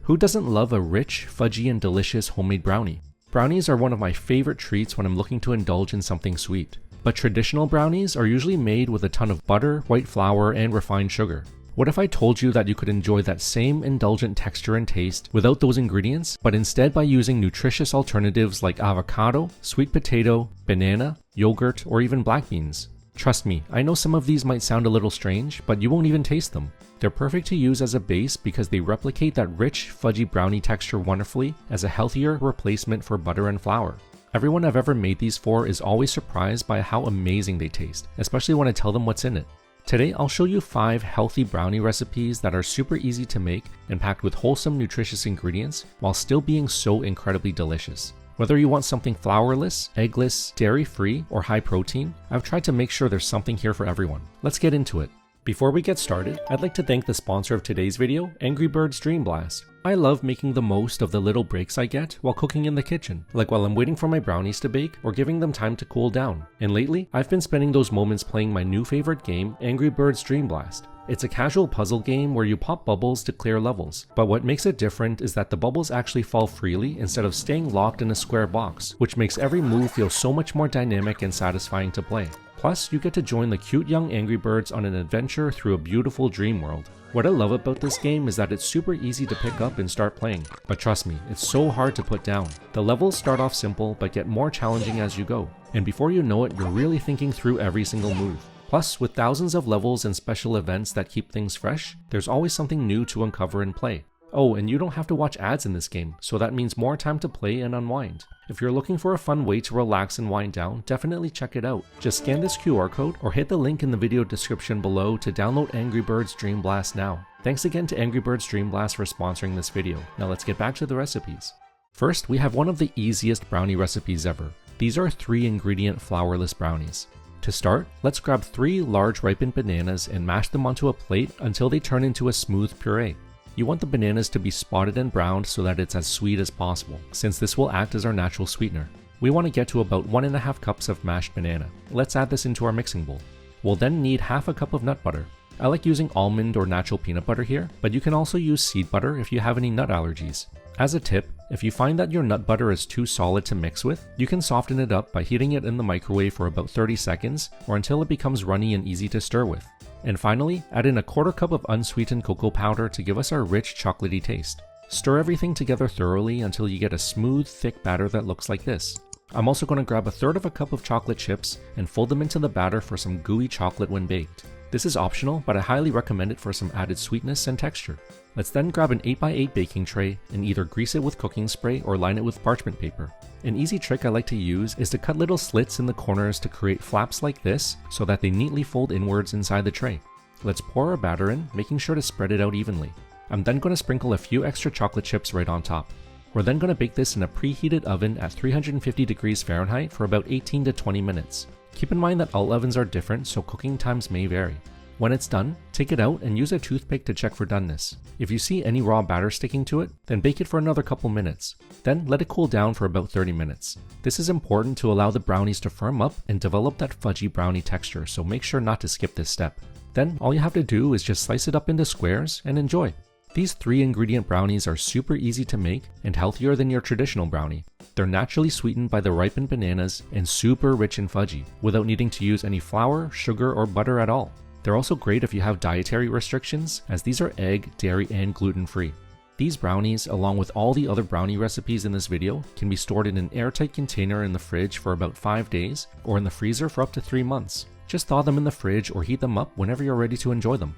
Who doesn't love a rich, fudgy, and delicious homemade brownie? Brownies are one of my favorite treats when I'm looking to indulge in something sweet. But traditional brownies are usually made with a ton of butter, white flour, and refined sugar. What if I told you that you could enjoy that same indulgent texture and taste without those ingredients, but instead by using nutritious alternatives like avocado, sweet potato, banana, yogurt, or even black beans? Trust me, I know some of these might sound a little strange, but you won't even taste them. They're perfect to use as a base because they replicate that rich, fudgy brownie texture wonderfully as a healthier replacement for butter and flour. Everyone I've ever made these for is always surprised by how amazing they taste, especially when I tell them what's in it. Today I'll show you 5 healthy brownie recipes that are super easy to make and packed with wholesome, nutritious ingredients while still being so incredibly delicious. Whether you want something flourless, eggless, dairy-free, or high protein, I've tried to make sure there's something here for everyone. Let's get into it. Before we get started, I'd like to thank the sponsor of today's video, Angry Birds Dream Blast. I love making the most of the little breaks I get while cooking in the kitchen, like while I'm waiting for my brownies to bake or giving them time to cool down. And lately, I've been spending those moments playing my new favorite game, Angry Birds Dream Blast. It's a casual puzzle game where you pop bubbles to clear levels, but what makes it different is that the bubbles actually fall freely instead of staying locked in a square box, which makes every move feel so much more dynamic and satisfying to play. Plus, you get to join the cute young Angry Birds on an adventure through a beautiful dream world. What I love about this game is that it's super easy to pick up and start playing, but trust me, it's so hard to put down. The levels start off simple but get more challenging as you go, and before you know it, you're really thinking through every single move. Plus, with thousands of levels and special events that keep things fresh, there's always something new to uncover and play. Oh, and you don't have to watch ads in this game, so that means more time to play and unwind. If you're looking for a fun way to relax and wind down, definitely check it out. Just scan this QR code or hit the link in the video description below to download Angry Birds Dream Blast now. Thanks again to Angry Birds Dream Blast for sponsoring this video. Now let's get back to the recipes. First, we have one of the easiest brownie recipes ever. These are 3-ingredient flourless brownies. To start, let's grab 3 large ripened bananas and mash them onto a plate until they turn into a smooth puree. You want the bananas to be spotted and browned so that it's as sweet as possible, since this will act as our natural sweetener. We want to get to about 1.5 cups of mashed banana. Let's add this into our mixing bowl. We'll then need half a cup of nut butter. I like using almond or natural peanut butter here, but you can also use seed butter if you have any nut allergies. As a tip, if you find that your nut butter is too solid to mix with, you can soften it up by heating it in the microwave for about 30 seconds or until it becomes runny and easy to stir with. And finally, add in a 1/4 cup of unsweetened cocoa powder to give us our rich chocolatey taste. Stir everything together thoroughly until you get a smooth, thick batter that looks like this. I'm also going to grab 1/3 cup of chocolate chips and fold them into the batter for some gooey chocolate when baked. This is optional, but I highly recommend it for some added sweetness and texture. Let's then grab an 8x8 baking tray and either grease it with cooking spray or line it with parchment paper. An easy trick I like to use is to cut little slits in the corners to create flaps like this so that they neatly fold inwards inside the tray. Let's pour our batter in, making sure to spread it out evenly. I'm then going to sprinkle a few extra chocolate chips right on top. We're then going to bake this in a preheated oven at 350 degrees Fahrenheit for about 18 to 20 minutes. Keep in mind that all ovens are different, so cooking times may vary. When it's done, take it out and use a toothpick to check for doneness. If you see any raw batter sticking to it, then bake it for another couple minutes. Then let it cool down for about 30 minutes. This is important to allow the brownies to firm up and develop that fudgy brownie texture, so make sure not to skip this step. Then all you have to do is just slice it up into squares and enjoy. These 3-ingredient brownies are super easy to make and healthier than your traditional brownie. They're naturally sweetened by the ripened bananas and super rich and fudgy, without needing to use any flour, sugar, or butter at all. They're also great if you have dietary restrictions, as these are egg, dairy, and gluten-free. These brownies, along with all the other brownie recipes in this video, can be stored in an airtight container in the fridge for about 5 days, or in the freezer for up to 3 months. Just thaw them in the fridge or heat them up whenever you're ready to enjoy them.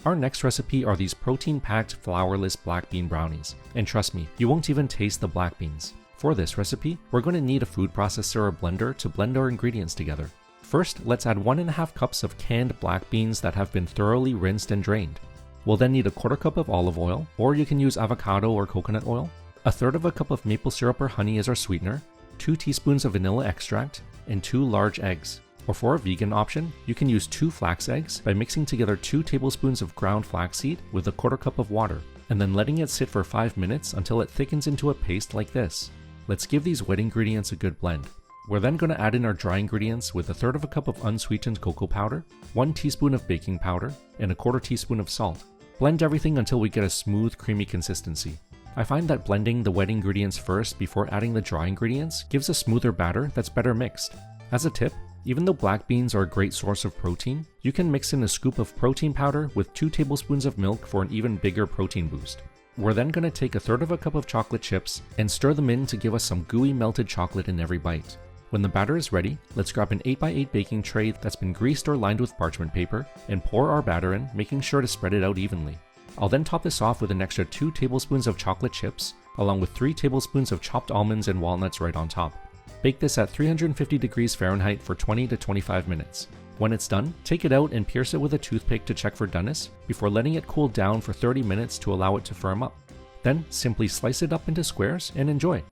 Our next recipe are these protein-packed flourless black bean brownies, and trust me, you won't even taste the black beans. For this recipe, we're going to need a food processor or blender to blend our ingredients together. First, let's add 1.5 cups of canned black beans that have been thoroughly rinsed and drained. We'll then need a 1/4 cup of olive oil, or you can use avocado or coconut oil, 1/3 cup of maple syrup or honey as our sweetener, 2 teaspoons of vanilla extract, and 2 large eggs. Or for a vegan option, you can use 2 flax eggs by mixing together 2 tablespoons of ground flaxseed with a 1/4 cup of water, and then letting it sit for 5 minutes until it thickens into a paste like this. Let's give these wet ingredients a good blend. We're then going to add in our dry ingredients with 1/3 cup of unsweetened cocoa powder, 1 teaspoon of baking powder, and a 1/4 teaspoon of salt. Blend everything until we get a smooth, creamy consistency. I find that blending the wet ingredients first before adding the dry ingredients gives a smoother batter that's better mixed. As a tip, even though black beans are a great source of protein, you can mix in a scoop of protein powder with 2 tablespoons of milk for an even bigger protein boost. We're then going to take 1/3 cup of chocolate chips and stir them in to give us some gooey melted chocolate in every bite. When the batter is ready, let's grab an 8x8 baking tray that's been greased or lined with parchment paper and pour our batter in, making sure to spread it out evenly. I'll then top this off with an extra 2 tablespoons of chocolate chips, along with 3 tablespoons of chopped almonds and walnuts right on top. Bake this at 350 degrees Fahrenheit for 20 to 25 minutes. When it's done, take it out and pierce it with a toothpick to check for doneness before letting it cool down for 30 minutes to allow it to firm up. Then simply slice it up into squares and enjoy.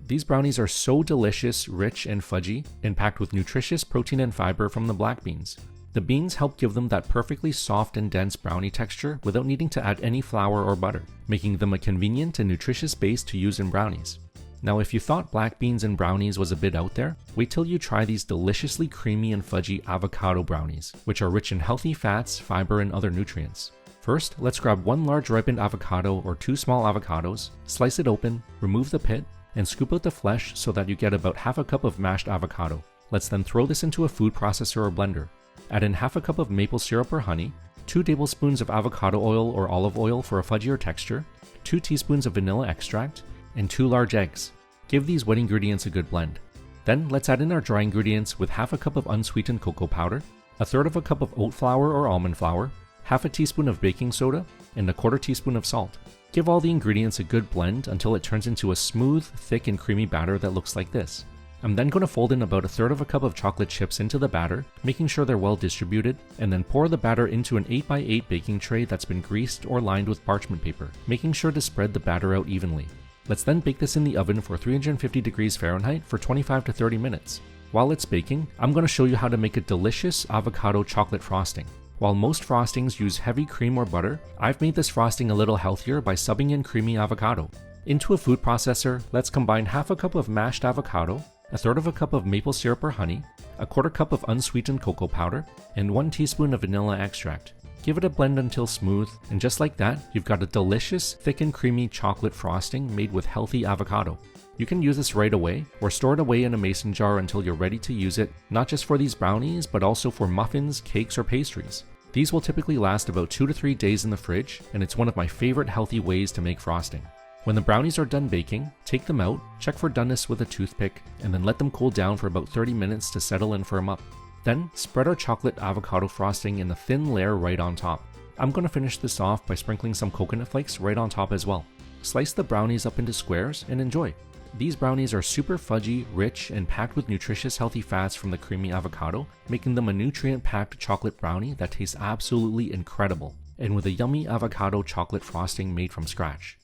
These brownies are so delicious, rich, and fudgy, and packed with nutritious protein and fiber from the black beans. The beans help give them that perfectly soft and dense brownie texture without needing to add any flour or butter, making them a convenient and nutritious base to use in brownies. Now if you thought black beans and brownies was a bit out there, wait till you try these deliciously creamy and fudgy avocado brownies, which are rich in healthy fats, fiber, and other nutrients. First, let's grab 1 large ripened avocado or 2 small avocados, slice it open, remove the pit, and scoop out the flesh so that you get about half a cup of mashed avocado. Let's then throw this into a food processor or blender. Add in half a cup of maple syrup or honey, 2 tablespoons of avocado oil or olive oil for a fudgier texture, 2 teaspoons of vanilla extract, and 2 large eggs. Give these wet ingredients a good blend. Then let's add in our dry ingredients with half a cup of unsweetened cocoa powder, 1/3 cup of oat flour or almond flour, half a teaspoon of baking soda, and 1/4 teaspoon of salt. Give all the ingredients a good blend until it turns into a smooth, thick, and creamy batter that looks like this. I'm then going to fold in about 1/3 cup of chocolate chips into the batter, making sure they're well distributed, and then pour the batter into an 8x8 baking tray that's been greased or lined with parchment paper, making sure to spread the batter out evenly. Let's then bake this in the oven for 350 degrees Fahrenheit for 25 to 30 minutes. While it's baking, I'm going to show you how to make a delicious avocado chocolate frosting. While most frostings use heavy cream or butter, I've made this frosting a little healthier by subbing in creamy avocado. Into a food processor, let's combine half a cup of mashed avocado, 1/3 cup of maple syrup or honey, 1/4 cup of unsweetened cocoa powder, and 1 teaspoon of vanilla extract. Give it a blend until smooth, and just like that, you've got a delicious, thick and creamy chocolate frosting made with healthy avocado. You can use this right away, or store it away in a mason jar until you're ready to use it, not just for these brownies, but also for muffins, cakes, or pastries. These will typically last about 2 to 3 days in the fridge, and it's one of my favorite healthy ways to make frosting. When the brownies are done baking, take them out, check for doneness with a toothpick, and then let them cool down for about 30 minutes to settle and firm up. Then, spread our chocolate avocado frosting in a thin layer right on top. I'm going to finish this off by sprinkling some coconut flakes right on top as well. Slice the brownies up into squares and enjoy. These brownies are super fudgy, rich, and packed with nutritious healthy fats from the creamy avocado, making them a nutrient-packed chocolate brownie that tastes absolutely incredible, and with a yummy avocado chocolate frosting made from scratch.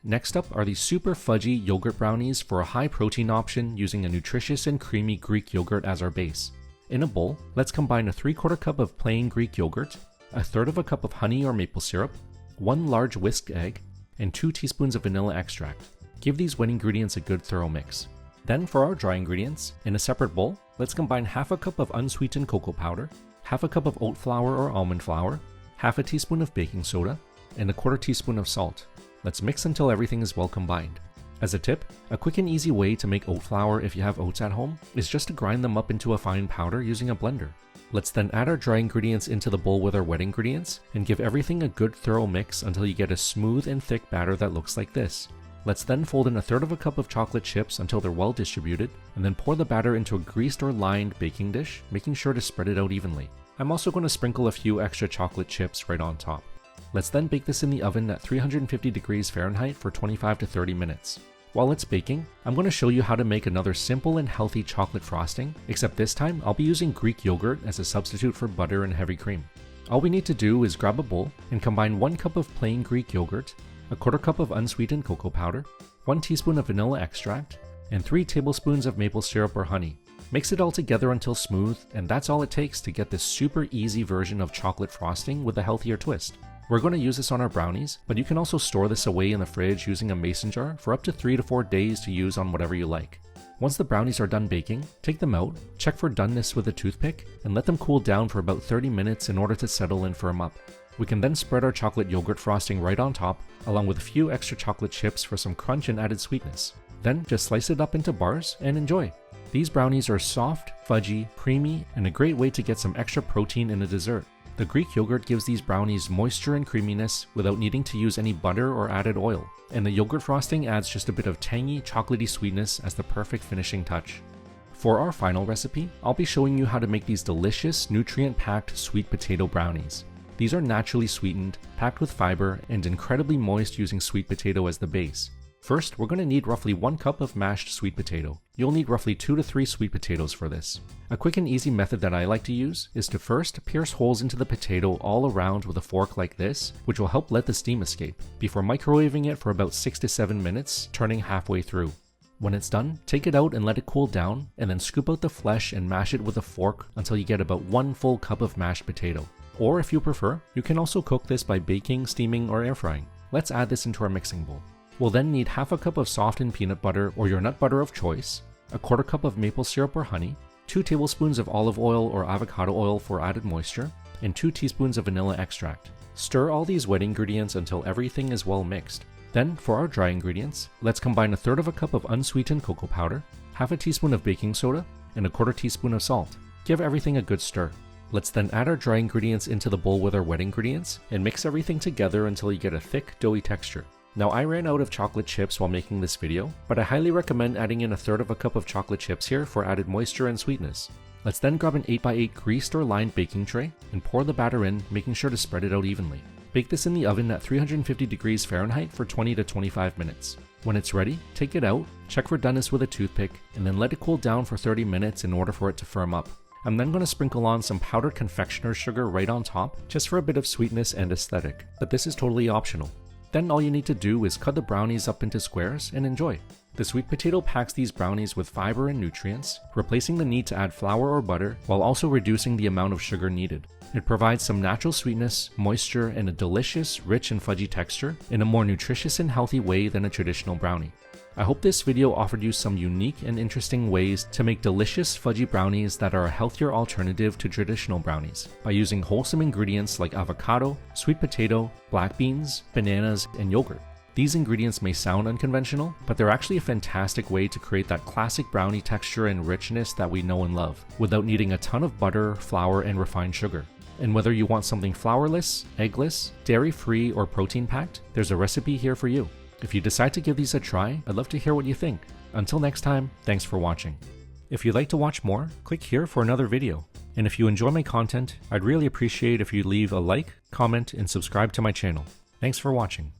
Next up are these super fudgy yogurt brownies for a high protein option using a nutritious and creamy Greek yogurt as our base. In a bowl, let's combine a 3/4 cup of plain Greek yogurt, 1/3 cup of honey or maple syrup, 1 large whisked egg, and 2 teaspoons of vanilla extract. Give these wet ingredients a good thorough mix. Then for our dry ingredients, in a separate bowl, let's combine half a cup of unsweetened cocoa powder, half a cup of oat flour or almond flour, half a teaspoon of baking soda, and 1/4 teaspoon of salt. Let's mix until everything is well combined. As a tip, a quick and easy way to make oat flour if you have oats at home is just to grind them up into a fine powder using a blender. Let's then add our dry ingredients into the bowl with our wet ingredients and give everything a good thorough mix until you get a smooth and thick batter that looks like this. Let's then fold in 1/3 cup of chocolate chips until they're well distributed, and then pour the batter into a greased or lined baking dish, making sure to spread it out evenly. I'm also going to sprinkle a few extra chocolate chips right on top. Let's then bake this in the oven at 350 degrees Fahrenheit for 25 to 30 minutes. While it's baking, I'm going to show you how to make another simple and healthy chocolate frosting, except this time I'll be using Greek yogurt as a substitute for butter and heavy cream. All we need to do is grab a bowl and combine 1 cup of plain Greek yogurt, 1/4 cup of unsweetened cocoa powder, 1 teaspoon of vanilla extract, and 3 tablespoons of maple syrup or honey. Mix it all together until smooth, and that's all it takes to get this super easy version of chocolate frosting with a healthier twist. We're going to use this on our brownies, but you can also store this away in the fridge using a mason jar for up to 3 to 4 days to use on whatever you like. Once the brownies are done baking, take them out, check for doneness with a toothpick, and let them cool down for about 30 minutes in order to settle and firm up. We can then spread our chocolate yogurt frosting right on top, along with a few extra chocolate chips for some crunch and added sweetness. Then just slice it up into bars and enjoy. These brownies are soft, fudgy, creamy, and a great way to get some extra protein in a dessert. The Greek yogurt gives these brownies moisture and creaminess without needing to use any butter or added oil, and the yogurt frosting adds just a bit of tangy, chocolatey sweetness as the perfect finishing touch. For our final recipe, I'll be showing you how to make these delicious, nutrient-packed sweet potato brownies. These are naturally sweetened, packed with fiber, and incredibly moist using sweet potato as the base. First, we're going to need roughly 1 cup of mashed sweet potato. You'll need roughly 2 to 3 sweet potatoes for this. A quick and easy method that I like to use is to first pierce holes into the potato all around with a fork like this, which will help let the steam escape, before microwaving it for about 6 to 7 minutes, turning halfway through. When it's done, take it out and let it cool down, and then scoop out the flesh and mash it with a fork until you get about 1 full cup of mashed potato. Or if you prefer, you can also cook this by baking, steaming, or air frying. Let's add this into our mixing bowl. We'll then need half a cup of softened peanut butter or your nut butter of choice, a quarter cup of maple syrup or honey, 2 tablespoons of olive oil or avocado oil for added moisture, and 2 teaspoons of vanilla extract. Stir all these wet ingredients until everything is well mixed. Then, for our dry ingredients, let's combine 1/3 cup of unsweetened cocoa powder, half a teaspoon of baking soda, and 1/4 teaspoon of salt. Give everything a good stir. Let's then add our dry ingredients into the bowl with our wet ingredients, and mix everything together until you get a thick, doughy texture. Now, I ran out of chocolate chips while making this video, but I highly recommend adding in 1/3 cup of chocolate chips here for added moisture and sweetness. Let's then grab an 8x8 greased or lined baking tray and pour the batter in, making sure to spread it out evenly. Bake this in the oven at 350 degrees Fahrenheit for 20 to 25 minutes. When it's ready, take it out, check for doneness with a toothpick, and then let it cool down for 30 minutes in order for it to firm up. I'm then going to sprinkle on some powdered confectioner's sugar right on top, just for a bit of sweetness and aesthetic, but this is totally optional. Then all you need to do is cut the brownies up into squares and enjoy. The sweet potato packs these brownies with fiber and nutrients, replacing the need to add flour or butter while also reducing the amount of sugar needed. It provides some natural sweetness, moisture, and a delicious, rich and fudgy texture in a more nutritious and healthy way than a traditional brownie. I hope this video offered you some unique and interesting ways to make delicious fudgy brownies that are a healthier alternative to traditional brownies by using wholesome ingredients like avocado, sweet potato, black beans, bananas, and yogurt. These ingredients may sound unconventional, but they're actually a fantastic way to create that classic brownie texture and richness that we know and love, without needing a ton of butter, flour, and refined sugar. And whether you want something flourless, eggless, dairy-free, or protein-packed, there's a recipe here for you. If you decide to give these a try, I'd love to hear what you think. Until next time, thanks for watching. If you'd like to watch more, click here for another video. And if you enjoy my content, I'd really appreciate if you leave a like, comment, and subscribe to my channel. Thanks for watching.